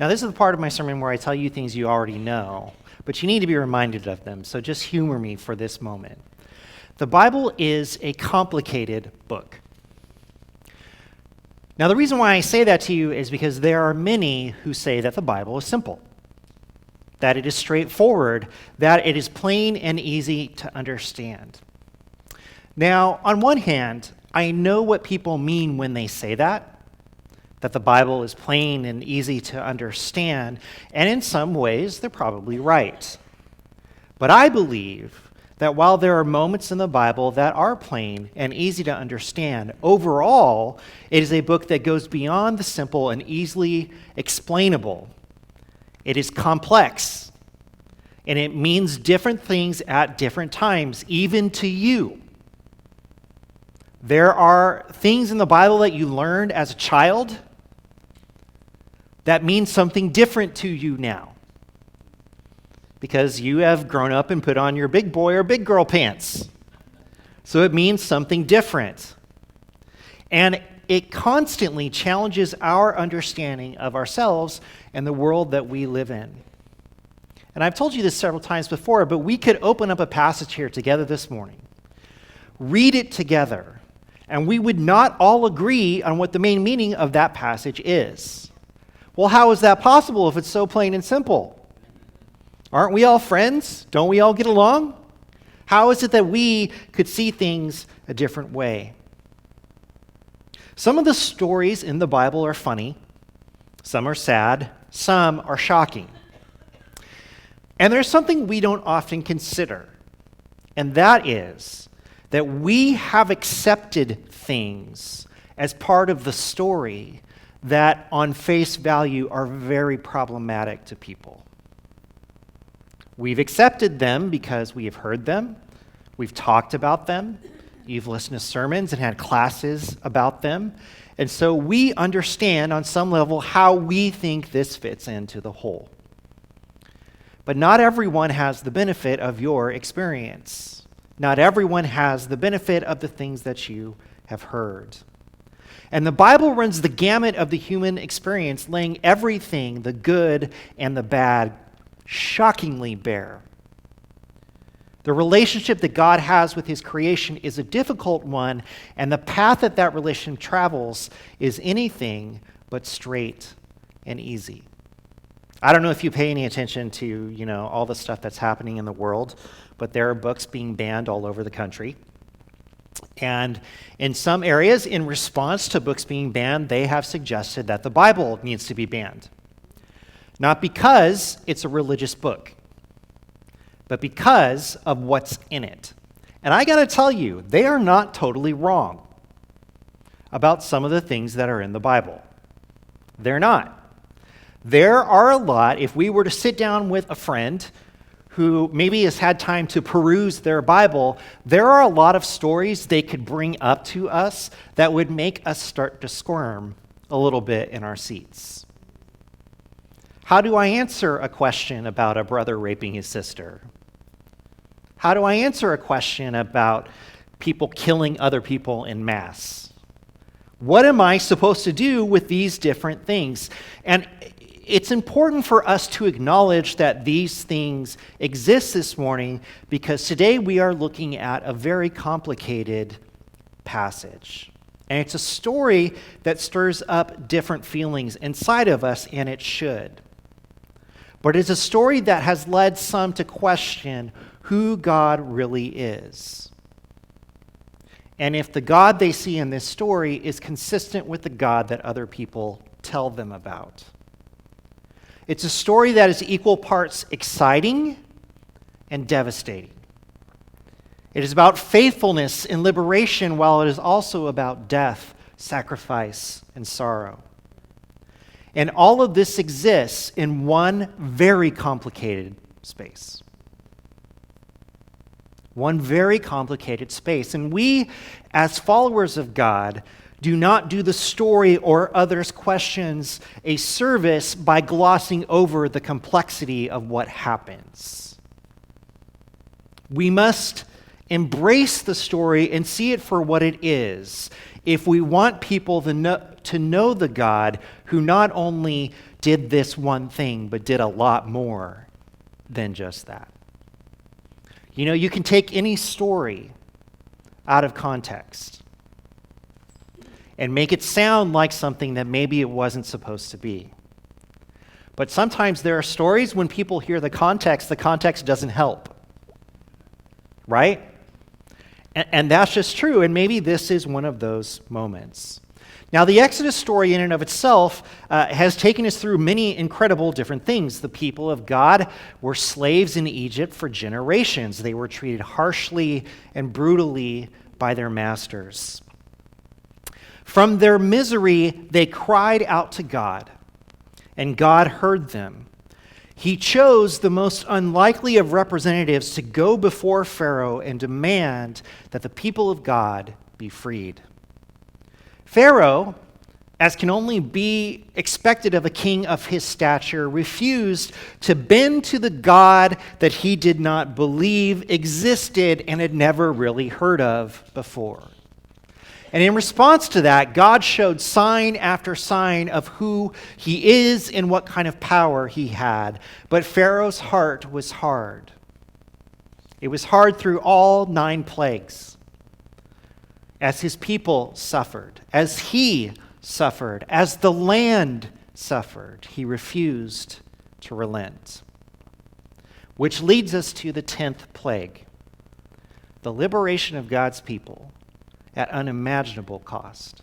Now, this is the part of my sermon where I tell you things you already know, but you need to be reminded of them, so just humor me for this moment. The Bible is a complicated book. Now, the reason why I say that to you is because there are many who say that the Bible is simple, that it is straightforward, that it is plain and easy to understand. Now, on one hand, I know what people mean when they say that the Bible is plain and easy to understand, and in some ways, they're probably right. But I believe that while there are moments in the Bible that are plain and easy to understand, overall, it is a book that goes beyond the simple and easily explainable. It is complex, and it means different things at different times, even to you. There are things in the Bible that you learned as a child that means something different to you now, because you have grown up and put on your big boy or big girl pants. So it means something different. And it constantly challenges our understanding of ourselves and the world that we live in. And I've told you this several times before, but we could open up a passage here together this morning, read it together, and we would not all agree on what the main meaning of that passage is. Well, how is that possible if it's so plain and simple? Aren't we all friends? Don't we all get along? How is it that we could see things a different way? Some of the stories in the Bible are funny, some are sad, some are shocking. And there's something we don't often consider, and that is that we have accepted things as part of the story that on face value are very problematic to people. We've accepted them because we have heard them, we've talked about them, you've listened to sermons and had classes about them, and so we understand on some level how we think this fits into the whole. But not everyone has the benefit of your experience. Not everyone has the benefit of the things that you have heard. And the Bible runs the gamut of the human experience, laying everything, the good and the bad, shockingly bare. The relationship that God has with his creation is a difficult one, and the path that relation travels is anything but straight and easy. I don't know if you pay any attention to, all the stuff that's happening in the world, but there are books being banned all over the country. And in some areas, in response to books being banned, they have suggested that the Bible needs to be banned. Not because it's a religious book, but because of what's in it. And I got to tell you, they are not totally wrong about some of the things that are in the Bible. They're not. There are a lot, if we were to sit down with a friend who maybe has had time to peruse their Bible, there are a lot of stories they could bring up to us that would make us start to squirm a little bit in our seats. How do I answer a question about a brother raping his sister? How do I answer a question about people killing other people en masse? What am I supposed to do with these different things? And it's important for us to acknowledge that these things exist this morning, because today we are looking at a very complicated passage. And it's a story that stirs up different feelings inside of us, and it should. But it's a story that has led some to question who God really is, and if the God they see in this story is consistent with the God that other people tell them about. It's a story that is equal parts exciting and devastating. It is about faithfulness and liberation, while it is also about death, sacrifice, and sorrow. And all of this exists in one very complicated space. One very complicated space. And we, as followers of God, do not do the story or others' questions a service by glossing over the complexity of what happens. We must embrace the story and see it for what it is if we want people to know the God who not only did this one thing, but did a lot more than just that. You know, you can take any story out of context and make it sound like something that maybe it wasn't supposed to be. But sometimes there are stories when people hear the context doesn't help. Right? And that's just true, and maybe this is one of those moments. Now, the Exodus story in and of itself has taken us through many incredible different things. The people of God were slaves in Egypt for generations. They were treated harshly and brutally by their masters. From their misery, they cried out to God, and God heard them. He chose the most unlikely of representatives to go before Pharaoh and demand that the people of God be freed. Pharaoh, as can only be expected of a king of his stature, refused to bend to the God that he did not believe existed and had never really heard of before. And in response to that, God showed sign after sign of who he is and what kind of power he had. But Pharaoh's heart was hard. It was hard through all 9 plagues. As his people suffered, as he suffered, as the land suffered, he refused to relent. Which leads us to the 10th plague, the liberation of God's people at unimaginable cost.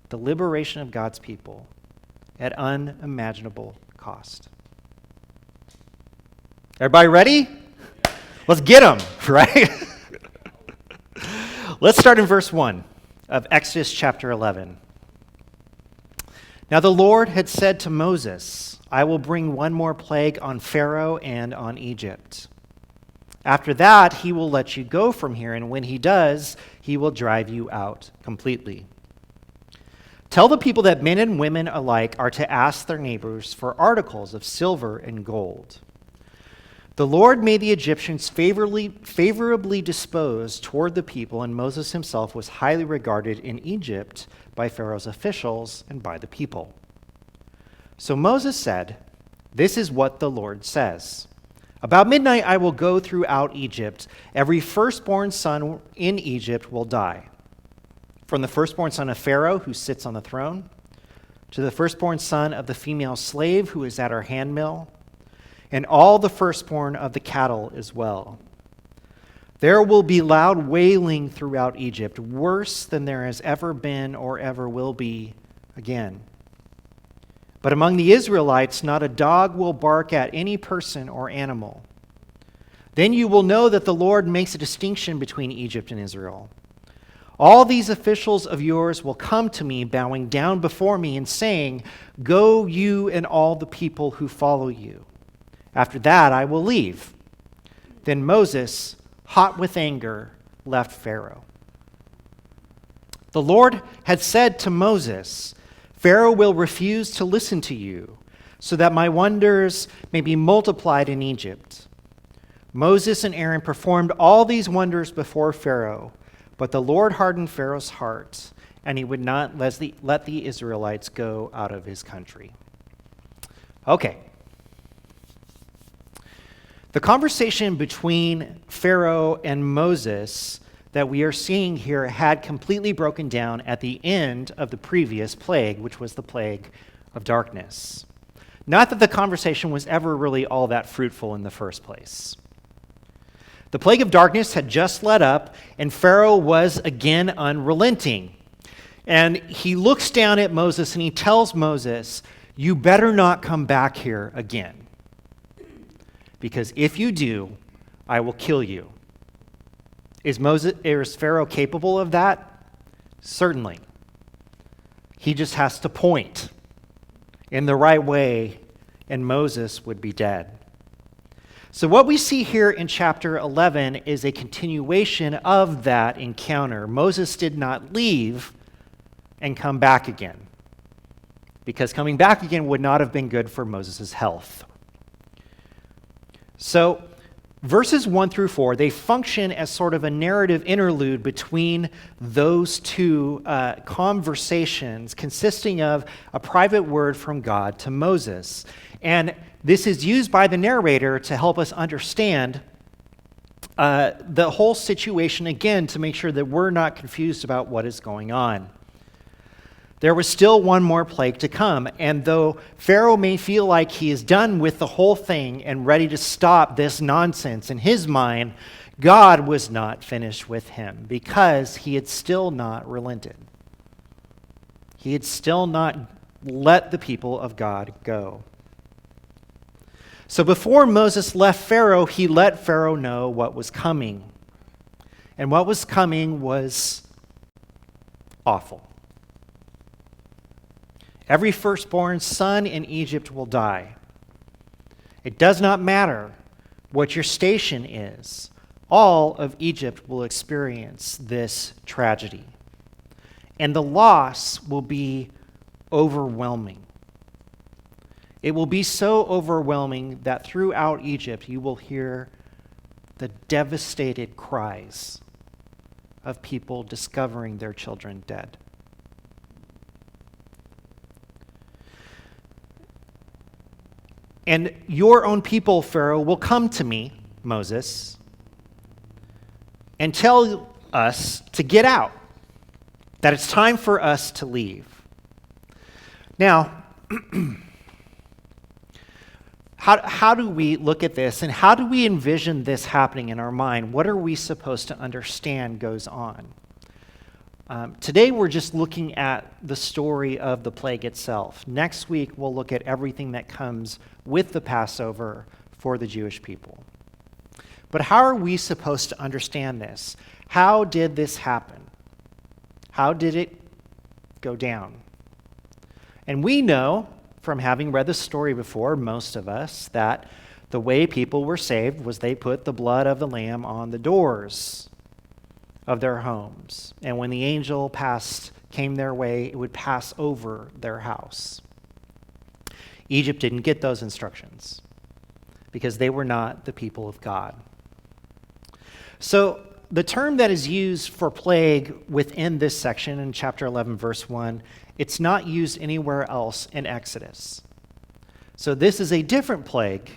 The liberation of God's people at unimaginable cost. Everybody ready? Let's get them, right? Let's start in verse 1 of Exodus chapter 11. Now the Lord had said to Moses, I will bring one more plague on Pharaoh and on Egypt. After that, he will let you go from here, and when he does, he will drive you out completely. Tell the people that men and women alike are to ask their neighbors for articles of silver and gold. The Lord made the Egyptians favorably disposed toward the people, and Moses himself was highly regarded in Egypt by Pharaoh's officials and by the people. So Moses said, This is what the Lord says. About midnight I will go throughout Egypt. Every firstborn son in Egypt will die. From the firstborn son of Pharaoh, who sits on the throne, to the firstborn son of the female slave who is at her handmill, and all the firstborn of the cattle as well. There will be loud wailing throughout Egypt, worse than there has ever been or ever will be again. But among the Israelites, not a dog will bark at any person or animal. Then you will know that the Lord makes a distinction between Egypt and Israel. All these officials of yours will come to me, bowing down before me and saying, Go you and all the people who follow you. After that I will leave. Then Moses, hot with anger, left Pharaoh. The Lord had said to Moses, Pharaoh will refuse to listen to you, so that my wonders may be multiplied in Egypt. Moses and Aaron performed all these wonders before Pharaoh, but the Lord hardened Pharaoh's heart, and he would not let the Israelites go out of his country. Okay. The conversation between Pharaoh and Moses that we are seeing here had completely broken down at the end of the previous plague, which was the plague of darkness. Not that the conversation was ever really all that fruitful in the first place. The plague of darkness had just let up, and Pharaoh was again unrelenting. And he looks down at Moses and he tells Moses, You better not come back here again. Because if you do, I will kill you. Is Pharaoh capable of that? Certainly. He just has to point in the right way, and Moses would be dead. So what we see here in chapter 11 is a continuation of that encounter. Moses did not leave and come back again, because coming back again would not have been good for Moses' health. So Verses 1 through 4, they function as sort of a narrative interlude between those two conversations, consisting of a private word from God to Moses. And this is used by the narrator to help us understand the whole situation again, to make sure that we're not confused about what is going on. There was still one more plague to come, and though Pharaoh may feel like he is done with the whole thing and ready to stop this nonsense, in his mind, God was not finished with him, because he had still not relented. He had still not let the people of God go. So before Moses left Pharaoh, he let Pharaoh know what was coming. And what was coming was awful. Every firstborn son in Egypt will die. It does not matter what your station is. All of Egypt will experience this tragedy. And the loss will be overwhelming. It will be so overwhelming that throughout Egypt you will hear the devastated cries of people discovering their children dead. And your own people, Pharaoh, will come to me, Moses, and tell us to get out, that it's time for us to leave. Now, how do we look at this, and how do we envision this happening in our mind? What are we supposed to understand goes on? Today we're just looking at the story of the plague itself. Next week we'll look at everything that comes with the Passover for the Jewish people. But how are we supposed to understand this? How did this happen? How did it go down? And we know from having read the story before, most of us, that the way people were saved was they put the blood of the lamb on the doors of their homes. And when the angel came their way, it would pass over their house. Egypt didn't get those instructions because they were not the people of God. So the term that is used for plague within this section in chapter 11, verse 1, it's not used anywhere else in Exodus. So this is a different plague,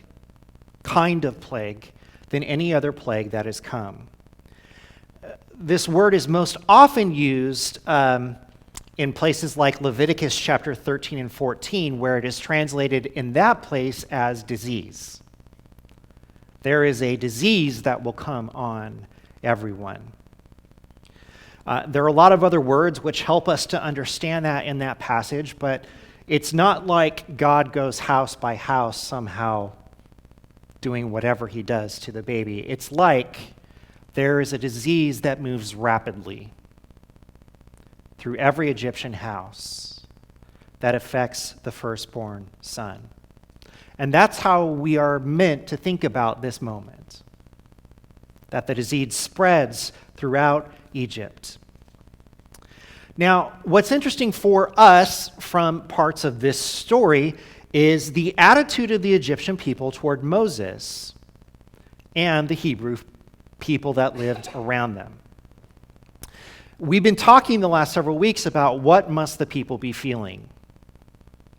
kind of plague, than any other plague that has come. This word is most often used in places like Leviticus chapter 13 and 14, where it is translated in that place as disease. There is a disease that will come on everyone. There are a lot of other words which help us to understand that in that passage, but it's not like God goes house by house somehow doing whatever he does to the baby. It's like there is a disease that moves rapidly through every Egyptian house that affects the firstborn son. And that's how we are meant to think about this moment, that the disease spreads throughout Egypt. Now, what's interesting for us from parts of this story is the attitude of the Egyptian people toward Moses and the Hebrew people that lived around them. We've been talking the last several weeks about what must the people be feeling.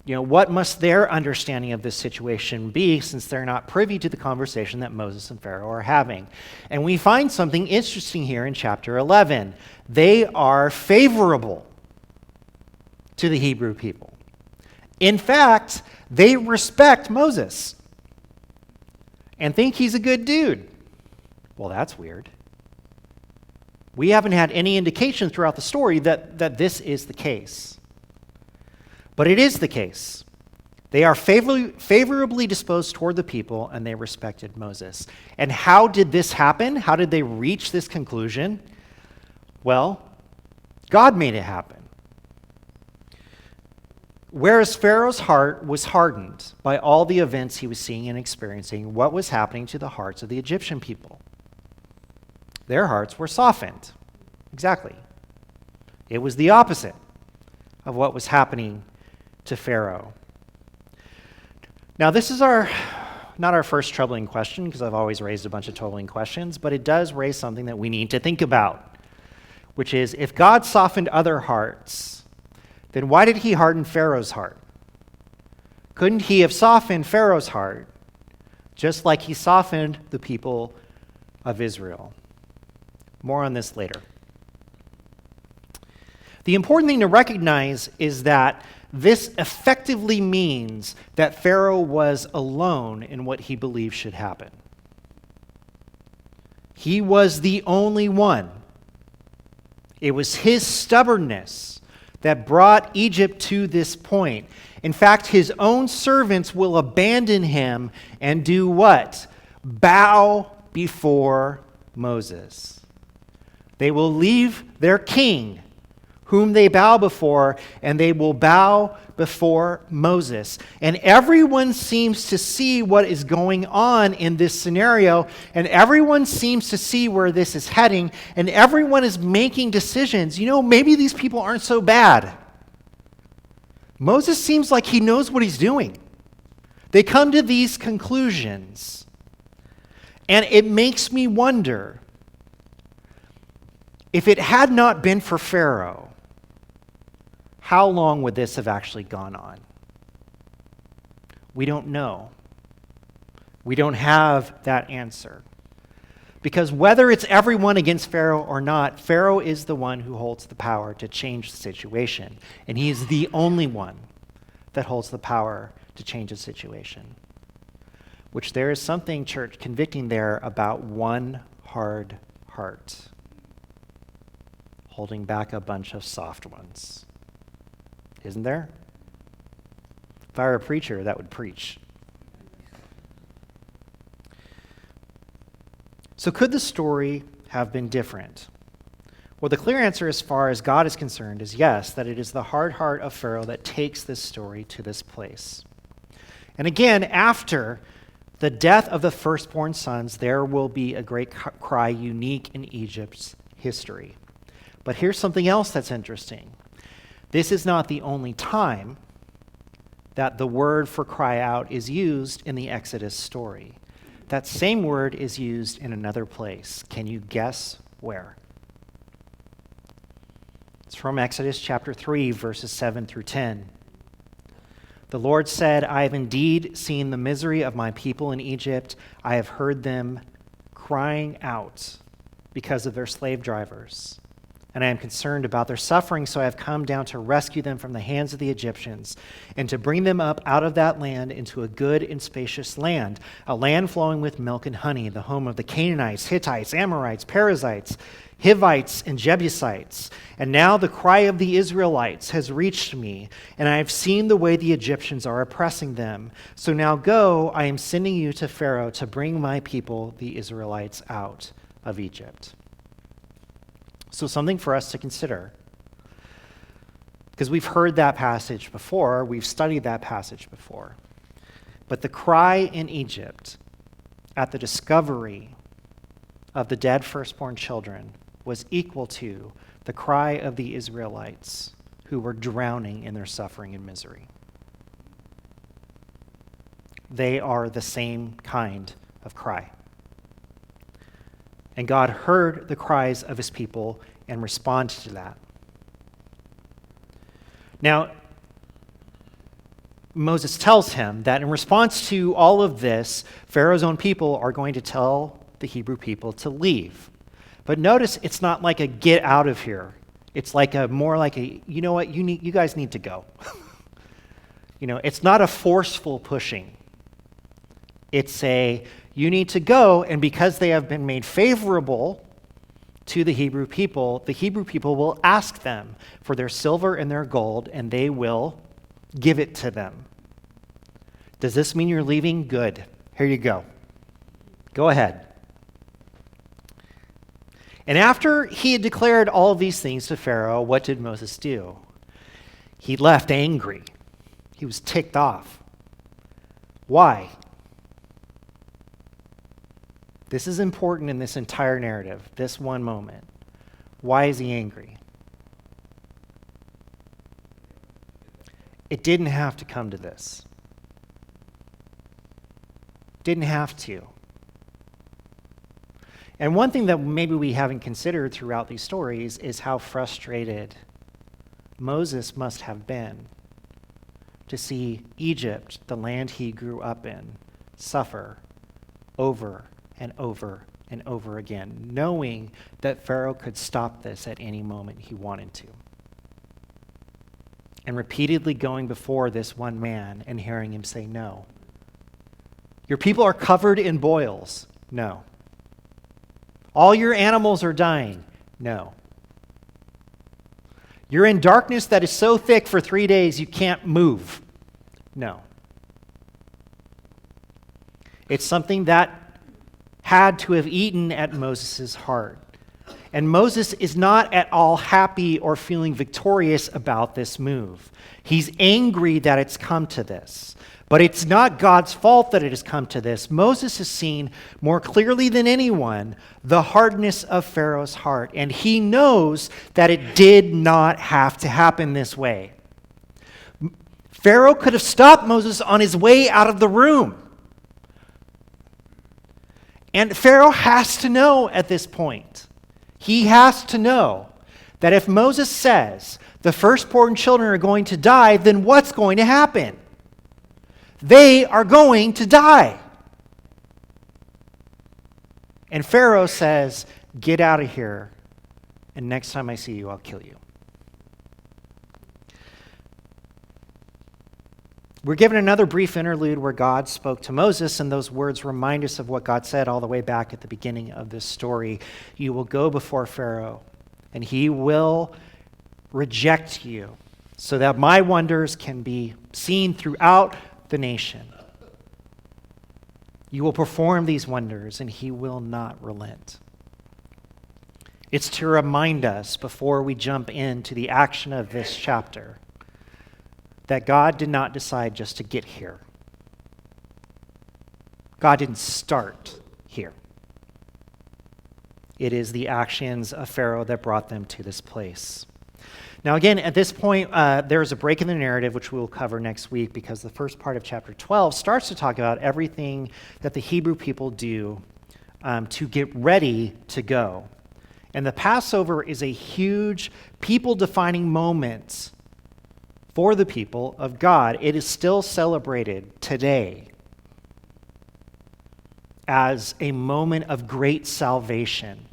What must their understanding of this situation be, since they're not privy to the conversation that Moses and Pharaoh are having. And we find something interesting here in chapter 11. They are favorable to the Hebrew people. In fact, they respect Moses and think he's a good dude. Well, that's weird. We haven't had any indication throughout the story that this is the case. But it is the case. They are favorably disposed toward the people, and they respected Moses. And how did this happen? How did they reach this conclusion? Well, God made it happen. Whereas Pharaoh's heart was hardened by all the events he was seeing and experiencing, what was happening to the hearts of the Egyptian people? Their hearts were softened. Exactly. It was the opposite of what was happening to Pharaoh. Now, this is our not our first troubling question, because I've always raised a bunch of troubling questions, but it does raise something that we need to think about, which is, if God softened other hearts, then why did he harden Pharaoh's heart? Couldn't he have softened Pharaoh's heart just like he softened the people of Israel? More on this later. The important thing to recognize is that this effectively means that Pharaoh was alone in what he believed should happen. He was the only one. It was his stubbornness that brought Egypt to this point. In fact, his own servants will abandon him and do what? Bow before Moses. They will leave their king, whom they bow before, and they will bow before Moses. And everyone seems to see what is going on in this scenario, and everyone seems to see where this is heading, and everyone is making decisions. Maybe these people aren't so bad. Moses seems like he knows what he's doing. They come to these conclusions, and it makes me wonder, if it had not been for Pharaoh, how long would this have actually gone on? We don't know. We don't have that answer. Because whether it's everyone against Pharaoh or not, Pharaoh is the one who holds the power to change the situation. And he is the only one that holds the power to change the situation. Which there is something, church, convicting there about one hard heart, holding back a bunch of soft ones. Isn't there? If I were a preacher, that would preach. So could the story have been different? Well, the clear answer as far as God is concerned is yes, that it is the hard heart of Pharaoh that takes this story to this place. And again, after the death of the firstborn sons, there will be a great cry unique in Egypt's history. But here's something else that's interesting. This is not the only time that the word for cry out is used in the Exodus story. That same word is used in another place. Can you guess where? It's from Exodus chapter 3, verses 7 through 10. The Lord said, I have indeed seen the misery of my people in Egypt. I have heard them crying out because of their slave drivers. And I am concerned about their suffering, so I have come down to rescue them from the hands of the Egyptians and to bring them up out of that land into a good and spacious land, a land flowing with milk and honey, the home of the Canaanites, Hittites, Amorites, Perizzites, Hivites, and Jebusites. And now the cry of the Israelites has reached me, and I have seen the way the Egyptians are oppressing them. So now go, I am sending you to Pharaoh to bring my people, the Israelites, out of Egypt. So something for us to consider, because we've heard that passage before, we've studied that passage before. But the cry in Egypt at the discovery of the dead firstborn children was equal to the cry of the Israelites who were drowning in their suffering and misery. They are the same kind of cry. And God heard the cries of his people and responded to that. Now, Moses tells him that in response to all of this, Pharaoh's own people are going to tell the Hebrew people to leave. But notice it's not like a get out of here. It's like more like a, you know what, you guys need to go. It's not a forceful pushing. It's a, you need to go, and because they have been made favorable to the Hebrew people will ask them for their silver and their gold, and they will give it to them. Does this mean you're leaving? Good. Here you go. Go ahead. And after he had declared all of these things to Pharaoh, what did Moses do? He left angry. He was ticked off. Why? This is important in this entire narrative, this one moment. Why is he angry? It didn't have to come to this. Didn't have to. And one thing that maybe we haven't considered throughout these stories is how frustrated Moses must have been to see Egypt, the land he grew up in, suffer over and over and over again, knowing that Pharaoh could stop this at any moment he wanted to. And repeatedly going before this one man and hearing him say, no. Your people are covered in boils. No. All your animals are dying. No. You're in darkness that is so thick for 3 days you can't move. No. It's something that had to have eaten at Moses' heart. And Moses is not at all happy or feeling victorious about this move. He's angry that it's come to this. But it's not God's fault that it has come to this. Moses has seen more clearly than anyone the hardness of Pharaoh's heart, and he knows that it did not have to happen this way. Pharaoh could have stopped Moses on his way out of the room. And Pharaoh has to know at this point. He has to know that if Moses says the firstborn children are going to die, then what's going to happen? They are going to die. And Pharaoh says, get out of here, and next time I see you, I'll kill you. We're given another brief interlude where God spoke to Moses, and those words remind us of what God said all the way back at the beginning of this story. You will go before Pharaoh, and he will reject you so that my wonders can be seen throughout the nation. You will perform these wonders, and he will not relent. It's to remind us before we jump into the action of this chapter that God did not decide just to get here. God didn't start here. It is the actions of Pharaoh that brought them to this place. Now again, at this point, there's a break in the narrative, which we will cover next week, because the first part of chapter 12 starts to talk about everything that the Hebrew people do to get ready to go. And the Passover is a huge people-defining moment for the people of God. It is still celebrated today as a moment of great salvation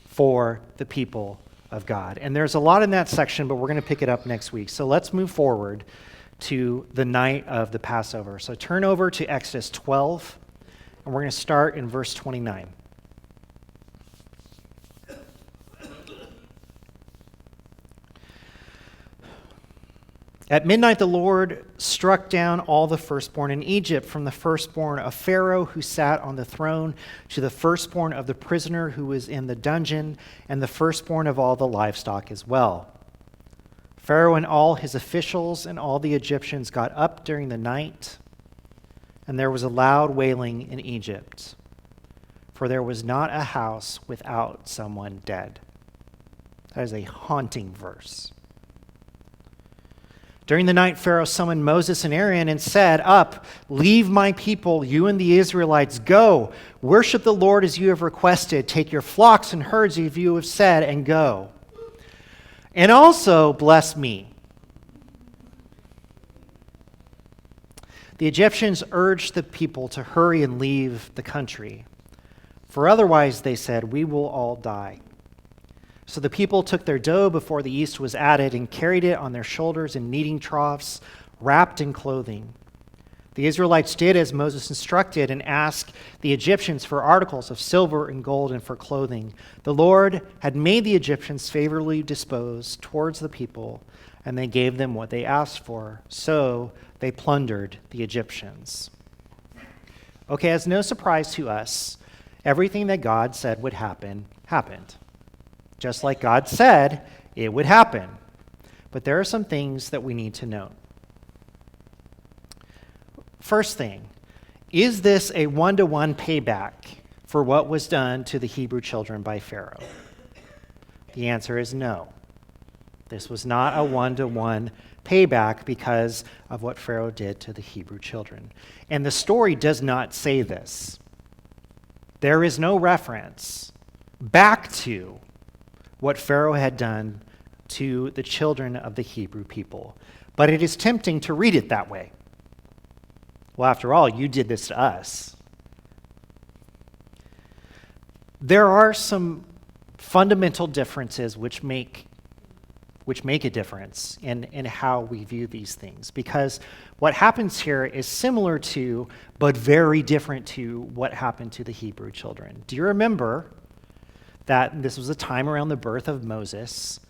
for the people of God. And there's a lot in that section, but we're going to pick it up next week. So let's move forward to the night of the Passover. So turn over to Exodus 12, and we're going to start in verse 29. At midnight, the Lord struck down all the firstborn in Egypt, from the firstborn of Pharaoh who sat on the throne to the firstborn of the prisoner who was in the dungeon, and the firstborn of all the livestock as well. Pharaoh and all his officials and all the Egyptians got up during the night, and there was a loud wailing in Egypt, for there was not a house without someone dead. That is a haunting verse. During the night, Pharaoh summoned Moses and Aaron and said, "Up, leave my people, you and the Israelites. Go, worship the Lord as you have requested. Take your flocks and herds as you have said, and go. And also bless me." The Egyptians urged the people to hurry and leave the country, for otherwise, they said, we will all die. So the people took their dough before the yeast was added and carried it on their shoulders in kneading troughs, wrapped in clothing. The Israelites did as Moses instructed and asked the Egyptians for articles of silver and gold and for clothing. The Lord had made the Egyptians favorably disposed towards the people, and they gave them what they asked for. So they plundered the Egyptians. Okay, as no surprise to us, everything that God said would happen, happened. Just like God said it would happen. But there are some things that we need to note. First thing, is this a one-to-one payback for what was done to the Hebrew children by Pharaoh? The answer is no. This was not a one-to-one payback because of what Pharaoh did to the Hebrew children. And the story does not say this. There is no reference back to what Pharaoh had done to the children of the Hebrew people. But it is tempting to read it that way. Well, after all, you did this to us. There are some fundamental differences which make a difference in how we view these things. Because what happens here is similar to, but very different to, what happened to the Hebrew children. Do you remember that this was a time around the birth of Moses,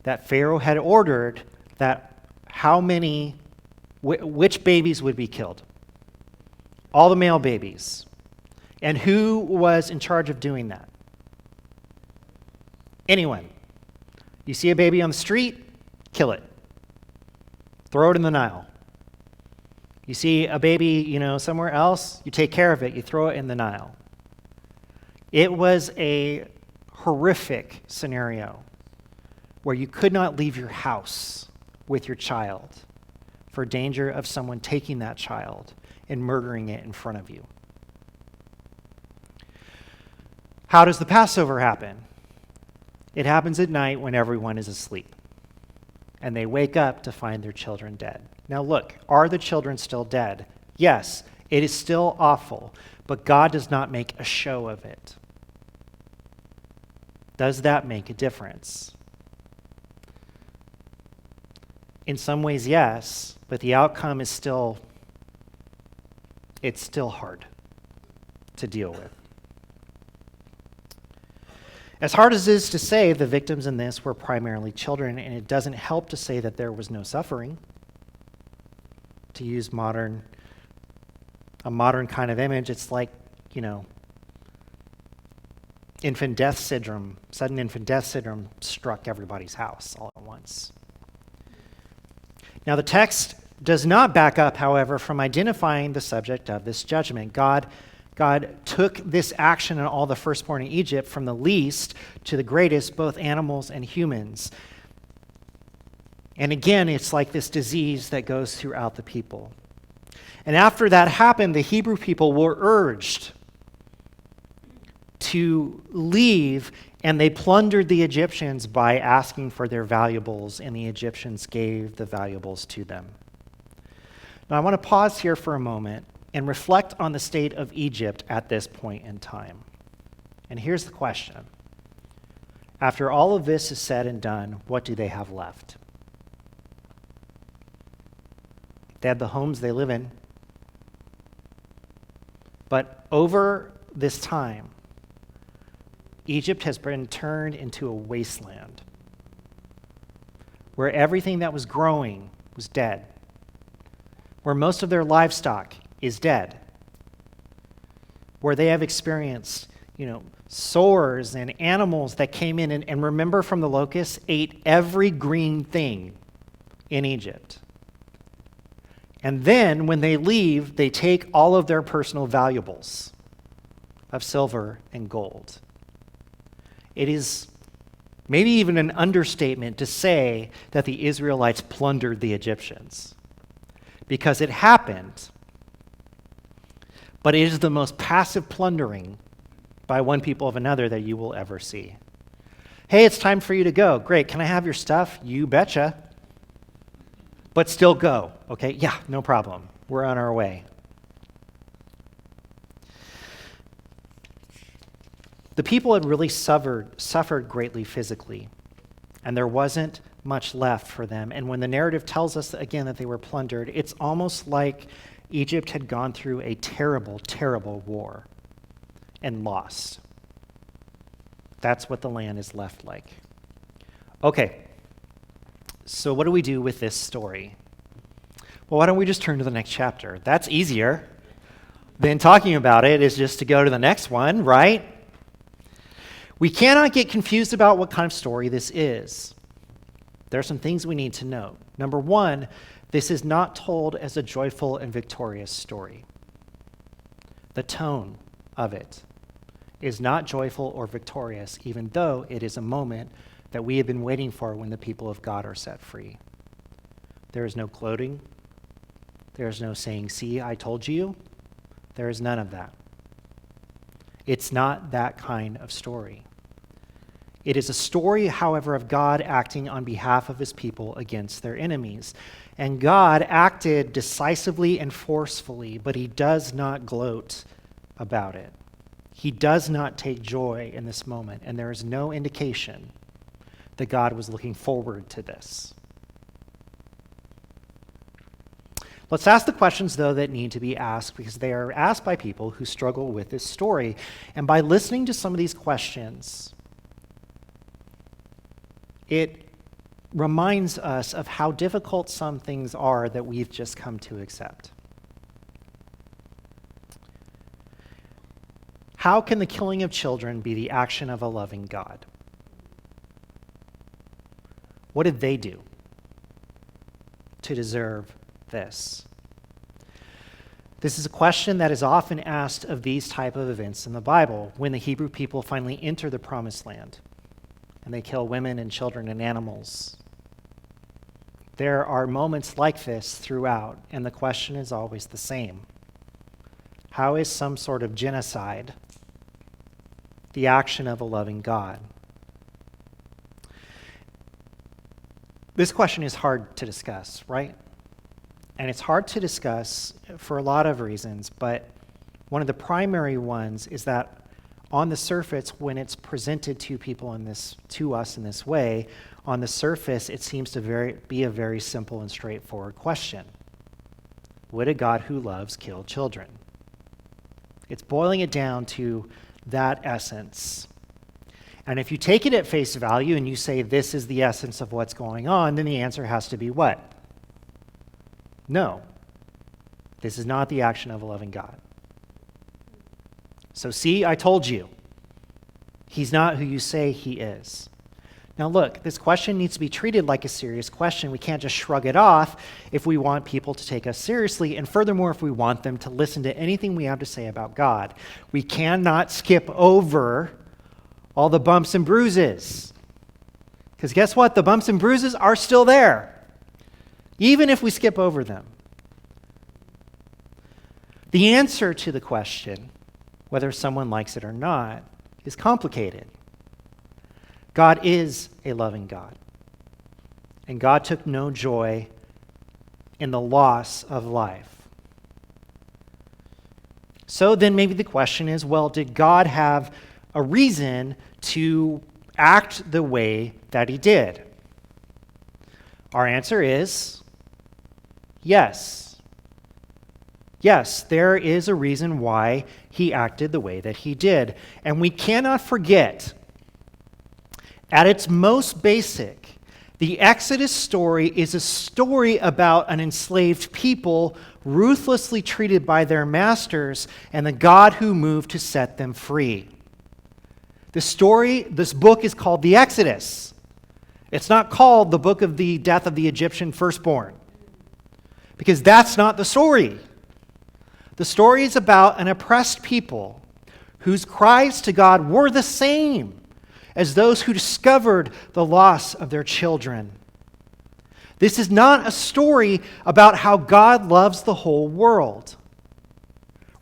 that Pharaoh had ordered that which babies would be killed? All the male babies. And who was in charge of doing that? Anyone. You see a baby on the street, kill it. Throw it in the Nile. You see a baby, somewhere else, you take care of it, you throw it in the Nile. It was a horrific scenario where you could not leave your house with your child for danger of someone taking that child and murdering it in front of you. How does the Passover happen? It happens at night when everyone is asleep, and they wake up to find their children dead. Now look, are the children still dead? Yes, it is still awful, but God does not make a show of it. Does that make a difference? In some ways, yes, but the outcome is still hard to deal with. As hard as it is to say, the victims in this were primarily children, and it doesn't help to say that there was no suffering. To use a modern kind of image, it's like, infant death syndrome, sudden infant death syndrome struck everybody's house all at once. Now, the text does not back up, however, from identifying the subject of this judgment. God took this action on all the firstborn in Egypt from the least to the greatest, both animals and humans. And again, it's like this disease that goes throughout the people. And after that happened, the Hebrew people were urged to leave, and they plundered the Egyptians by asking for their valuables, and the Egyptians gave the valuables to them. Now, I want to pause here for a moment and reflect on the state of Egypt at this point in time. And here's the question. After all of this is said and done, what do they have left? They have the homes they live in. But over this time, Egypt has been turned into a wasteland where everything that was growing was dead, where most of their livestock is dead, where they have experienced, sores and animals that came in and remember from the locusts, ate every green thing in Egypt. And then when they leave, they take all of their personal valuables of silver and gold. It is maybe even an understatement to say that the Israelites plundered the Egyptians, because it happened. But it is the most passive plundering by one people of another that you will ever see. Hey, it's time for you to go. Great, can I have your stuff? You betcha. But still go, okay? Yeah, no problem. We're on our way. The people had really suffered greatly physically, and there wasn't much left for them. And when the narrative tells us, again, that they were plundered, it's almost like Egypt had gone through a terrible, terrible war and lost. That's what the land is left like. Okay, so what do we do with this story? Well, why don't we just turn to the next chapter? That's easier than talking about it, is just to go to the next one, right? We cannot get confused about what kind of story this is. There are some things we need to know. Number one, this is not told as a joyful and victorious story. The tone of it is not joyful or victorious, even though it is a moment that we have been waiting for when the people of God are set free. There is no gloating. There is no saying, "See, I told you." There is none of that. It's not that kind of story. It is a story, however, of God acting on behalf of his people against their enemies. And God acted decisively and forcefully, but he does not gloat about it. He does not take joy in this moment, and there is no indication that God was looking forward to this. Let's ask the questions, though, that need to be asked, because they are asked by people who struggle with this story. And by listening to some of these questions, it reminds us of how difficult some things are that we've just come to accept. How can the killing of children be the action of a loving God? What did they do to deserve this? This is a question that is often asked of these type of events in the Bible, when the Hebrew people finally enter the promised land and they kill women and children and animals. There are moments like this throughout, and the question is always the same. How is some sort of genocide the action of a loving God? This question is hard to discuss, right? And it's hard to discuss for a lot of reasons, but one of the primary ones is that on the surface, when it's presented to people to us in this way, on the surface, it seems to be a very simple and straightforward question. Would a God who loves kill children? It's boiling it down to that essence. And if you take it at face value and you say this is the essence of what's going on, then the answer has to be what? No. This is not the action of a loving God. So see, I told you. He's not who you say he is. Now look, this question needs to be treated like a serious question. We can't just shrug it off if we want people to take us seriously, and furthermore, if we want them to listen to anything we have to say about God. We cannot skip over all the bumps and bruises. Because guess what? The bumps and bruises are still there, even if we skip over them. The answer to the question, whether someone likes it or not, is complicated. God is a loving God. And God took no joy in the loss of life. So then maybe the question is, well, did God have a reason to act the way that he did? Our answer is yes. Yes, there is a reason why he acted the way that he did. And we cannot forget, at its most basic, the Exodus story is a story about an enslaved people ruthlessly treated by their masters and the God who moved to set them free. This book is called the Exodus. It's not called the book of the death of the Egyptian firstborn, because that's not the story. The story is about an oppressed people whose cries to God were the same as those who discovered the loss of their children. This is not a story about how God loves the whole world.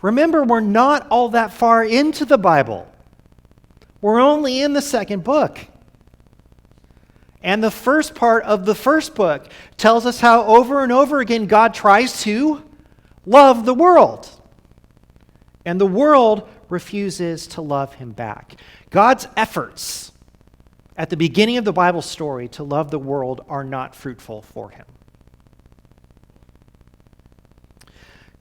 Remember, we're not all that far into the Bible. We're only in the second book. And the first part of the first book tells us how over and over again God tries to love the world. And the world refuses to love him back. God's efforts at the beginning of the Bible story to love the world are not fruitful for him.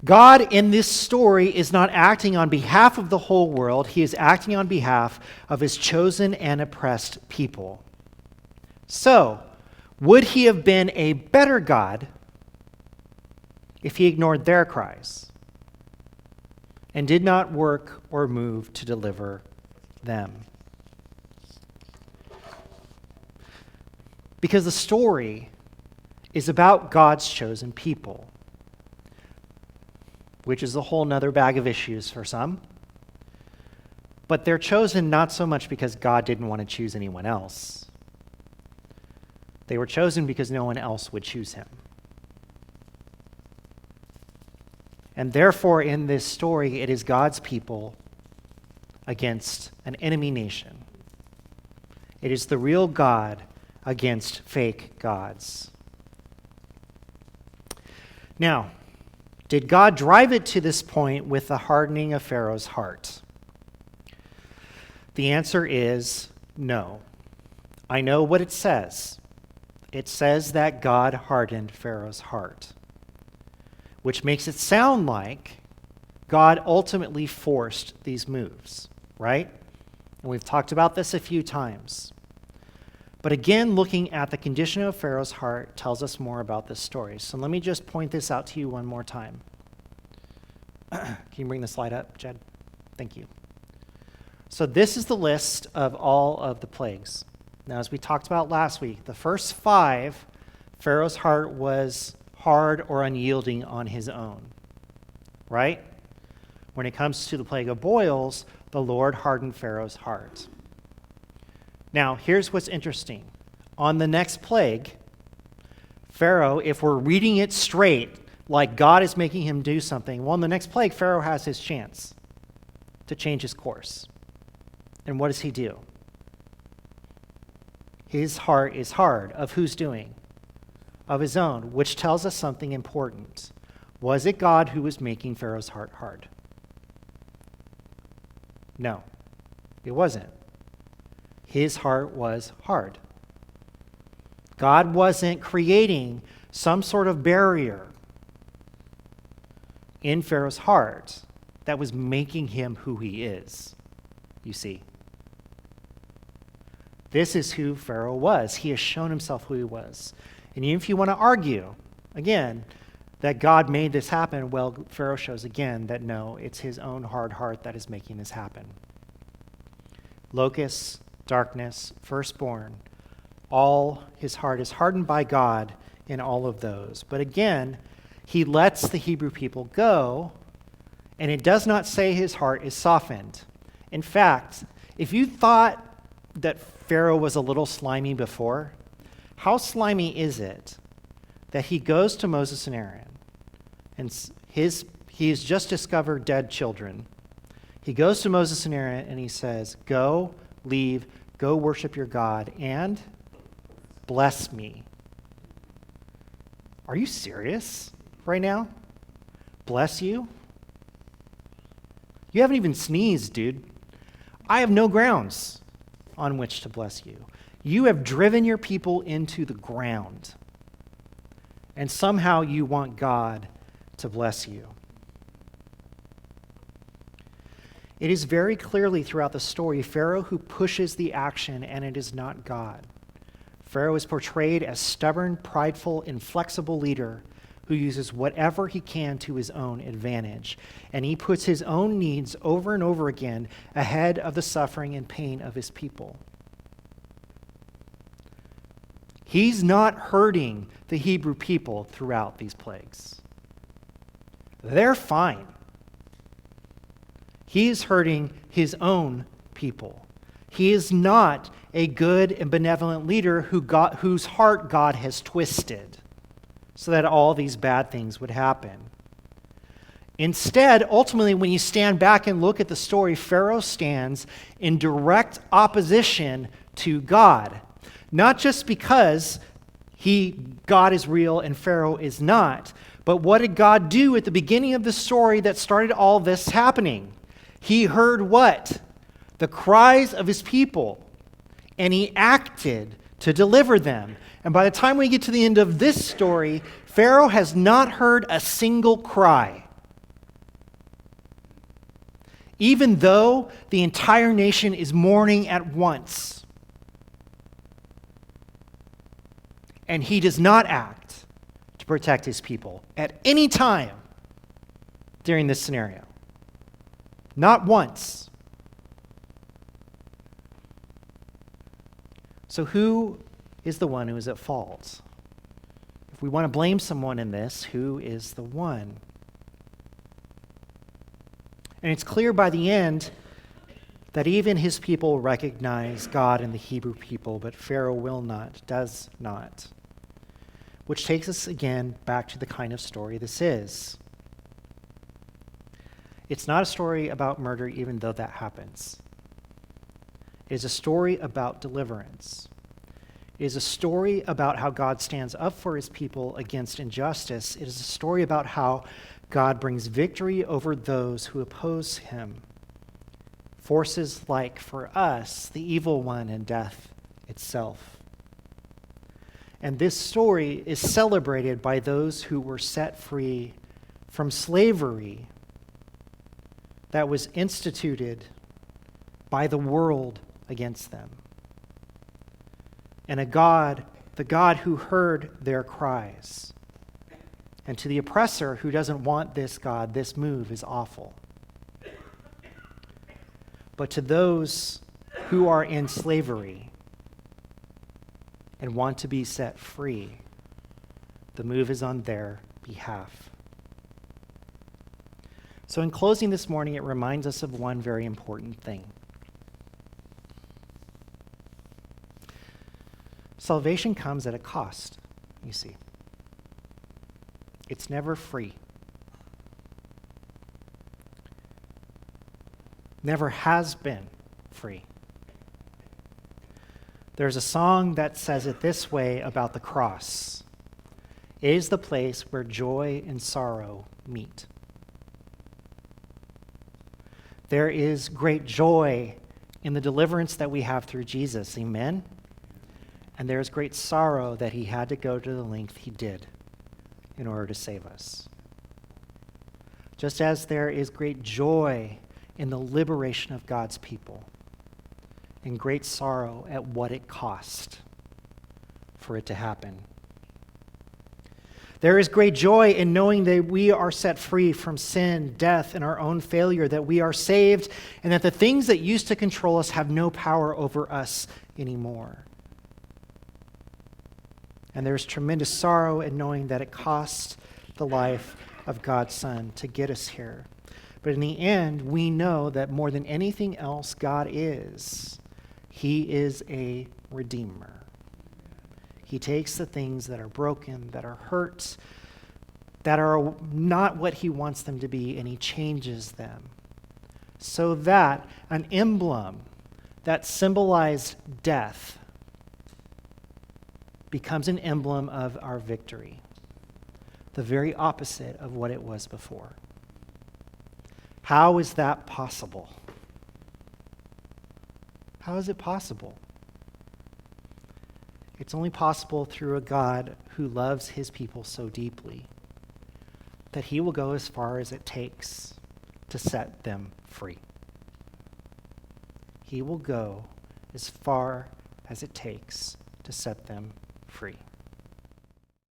God in this story is not acting on behalf of the whole world. He is acting on behalf of his chosen and oppressed people. So, would he have been a better God if he ignored their cries and did not work or move to deliver them? Because the story is about God's chosen people, which is a whole nother bag of issues for some. But they're chosen not so much because God didn't want to choose anyone else, They were chosen because no one else would choose him. And therefore, in this story, it is God's people against an enemy nation. It is the real God against fake gods. Now, did God drive it to this point with the hardening of Pharaoh's heart? The answer is no. I know what it says. It says that God hardened Pharaoh's heart, which makes it sound like God ultimately forced these moves, right? And we've talked about this a few times. But again, looking at the condition of Pharaoh's heart tells us more about this story. So let me just point this out to you one more time. Can you bring the slide up, Jed? Thank you. So this is the list of all of the plagues. Now, as we talked about last week, the first 5, Pharaoh's heart was hard or unyielding on his own, right? When it comes to the plague of boils, the Lord hardened Pharaoh's heart. Now, here's what's interesting. On the next plague, Pharaoh, if we're reading it straight, like God is making him do something, well, in the next plague, Pharaoh has his chance to change his course. And what does he do? His heart is hard. Of whose doing? Of his own, which tells us something important. Was it God who was making Pharaoh's heart hard? No, it wasn't. His heart was hard. God wasn't creating some sort of barrier in Pharaoh's heart that was making him who he is, you see. This is who Pharaoh was. He has shown himself who he was. And even if you want to argue, again, that God made this happen, well, Pharaoh shows again that no, it's his own hard heart that is making this happen. Locusts, darkness, firstborn, all his heart is hardened by God in all of those. But again, he lets the Hebrew people go, and it does not say his heart is softened. In fact, if you thought that Pharaoh was a little slimy before, how slimy is it that he goes to Moses and Aaron, and he has just discovered dead children. He goes to Moses and Aaron and he says, go, leave, go worship your God, and bless me. Are you serious right now? Bless you? You haven't even sneezed, dude. I have no grounds on which to bless you. You have driven your people into the ground, and somehow you want God to bless you. It is very clearly throughout the story Pharaoh who pushes the action, and it is not God. Pharaoh is portrayed as stubborn, prideful, inflexible leader who uses whatever he can to his own advantage, and he puts his own needs over and over again ahead of the suffering and pain of his people. He's not hurting the Hebrew people throughout these plagues. They're fine. He is hurting his own people. He is not a good and benevolent leader whose heart God has twisted so that all these bad things would happen. Instead, ultimately, when you stand back and look at the story, Pharaoh stands in direct opposition to God. Not just because God is real and Pharaoh is not, but what did God do at the beginning of the story that started all this happening? He heard what? The cries of his people, and he acted to deliver them. And by the time we get to the end of this story, Pharaoh has not heard a single cry, even though the entire nation is mourning at once. And he does not act to protect his people at any time during this scenario. Not once. So who is the one who is at fault? If we want to blame someone in this, who is the one? And it's clear by the end that even his people recognize God in the Hebrew people, but Pharaoh will not, does not. Which takes us again back to the kind of story this is. It's not a story about murder, even though that happens. It is a story about deliverance. It is a story about how God stands up for his people against injustice. It is a story about how God brings victory over those who oppose him. Forces like, for us, the evil one and death itself. And this story is celebrated by those who were set free from slavery that was instituted by the world against them. And the God who heard their cries. And to the oppressor who doesn't want this God, this move is awful. But to those who are in slavery and want to be set free, the move is on their behalf. So in closing this morning, it reminds us of one very important thing. Salvation comes at a cost, you see. It's never free. Never has been free. There's a song that says it this way about the cross. It is the place where joy and sorrow meet. There is great joy in the deliverance that we have through Jesus, amen? And there is great sorrow that he had to go to the length he did in order to save us. Just as there is great joy in the liberation of God's people, and great sorrow at what it cost for it to happen. There is great joy in knowing that we are set free from sin, death, and our own failure, that we are saved, and that the things that used to control us have no power over us anymore. And there's tremendous sorrow in knowing that it cost the life of God's Son to get us here. But in the end, we know that more than anything else, He is a redeemer. He takes the things that are broken, that are hurt, that are not what he wants them to be, and he changes them. So that an emblem that symbolized death becomes an emblem of our victory, the very opposite of what it was before. How is that possible? How is it possible? It's only possible through a God who loves his people so deeply that he will go as far as it takes to set them free. He will go as far as it takes to set them free.